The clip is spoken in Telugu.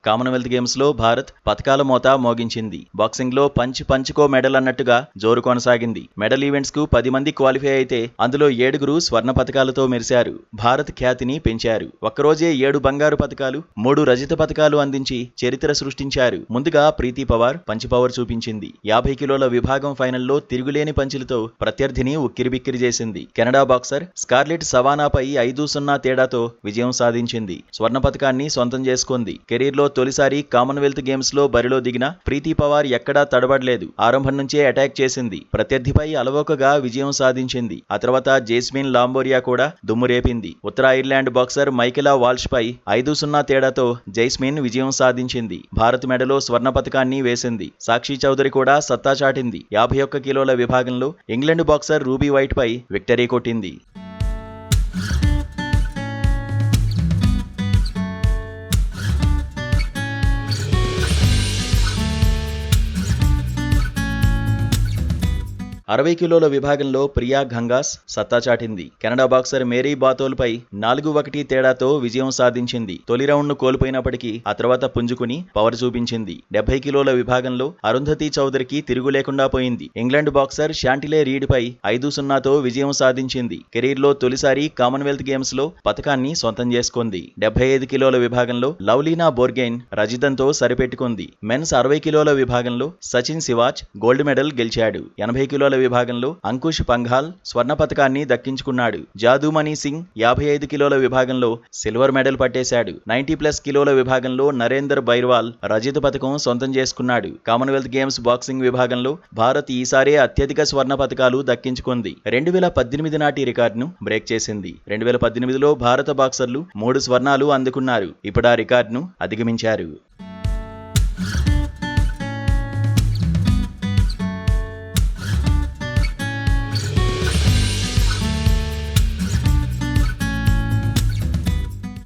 కామన్వెల్త్ గేమ్స్ లో భారత్ పతకాల మోత మోగించింది. బాక్సింగ్ లో పంచుకో మెడల్ అన్నట్టుగా జోరు కొనసాగింది. మెడల్ ఈవెంట్స్ కు 10 మంది క్వాలిఫై అయితే అందులో 7 స్వర్ణ పతకాలతో మెరిశారు. భారత్ ఖ్యాతిని పెంచారు. ఒక్కరోజే 7 బంగారు పతకాలు, 3 రజత పతకాలు అందించి చరిత్ర సృష్టించారు. ముందుగా ప్రీతి పవార్ పంచ్ పవర్ చూపించింది. 50 కిలోల విభాగం ఫైనల్లో తిరుగులేని పంచులతో ప్రత్యర్థిని ఉక్కిరిబిక్కిరి చేసింది. కెనడా బాక్సర్ స్కార్లెట్ సవానాపై 5-0 తేడాతో విజయం సాధించింది. స్వర్ణ పతకాన్ని సొంతం చేసుకుంది. కెరీర్లో తొలిసారి కామన్వెల్త్ గేమ్స్ లో బరిలో దిగిన ప్రీతి పవార్ ఎక్కడా తడబడలేదు. ఆరంభం నుంచే అటాక్ చేసింది. ప్రత్యర్థిపై అలవోకగా విజయం సాధించింది. ఆ తర్వాత జేస్మిన్ లాంబోరియా కూడా దుమ్మురేపింది. ఉత్తర ఐర్లాండ్ బాక్సర్ మైకెలా వాల్ష్ పై 5-0 తేడాతో జైస్మిన్ విజయం సాధించింది. భారత్ మెడలో స్వర్ణ పతకాన్ని వేసింది. సాక్షి చౌదరి కూడా సత్తా చాటింది. 51 కిలోల విభాగంలో ఇంగ్లాండ్ బాక్సర్ రూబీ వైట్ పై విక్టరీ కొట్టింది. 60 కిలోల విభాగంలో ప్రియా ఘంగాస్ సత్తా చాటింది. కెనడా బాక్సర్ మేరీ బాతోల్ పై 4-1 తేడాతో విజయం సాధించింది. తొలి రౌండ్ను కోల్పోయినప్పటికీ ఆ తర్వాత పుంజుకుని పవర్ చూపించింది. 70 కిలోల విభాగంలో అరుంధతి చౌదరికి తిరుగు లేకుండా పోయింది. ఇంగ్లాండ్ బాక్సర్ షాంటిలే రీడ్ పై 5-0తో విజయం సాధించింది. కెరీర్లో తొలిసారి కామన్వెల్త్ గేమ్స్ లో పతకాన్ని సొంతం చేసుకుంది. 75 కిలోల విభాగంలో లవ్లీనా బోర్గెయిన్ రజతంతో సరిపెట్టుకుంది. మెన్స్ 60 కిలోల విభాగంలో సచిన్ సివాచ్ గోల్డ్ మెడల్ గెలిచాడు. 80 కిలోల విభాగంలో అంకుష్ పంఘాల్ స్వర్ణ పతకాన్ని దక్కించుకున్నాడు. జాదూమణి సింగ్ 55 కిలోల విభాగంలో సిల్వర్ మెడల్ పట్టేశాడు. 90+ కిలోల విభాగంలో నరేందర్ బైర్వాల్ రజత పతకం సొంతం చేసుకున్నాడు. కామన్వెల్త్ గేమ్స్ బాక్సింగ్ విభాగంలో భారత్ ఈసారే అత్యధిక స్వర్ణ పతకాలు దక్కించుకుంది. 2018 నాటి రికార్డును బ్రేక్ చేసింది. 2018లో భారత బాక్సర్లు 3 స్వర్ణాలు అందుకున్నారు. ఇప్పుడు ఆ రికార్డును అధిగమించారు.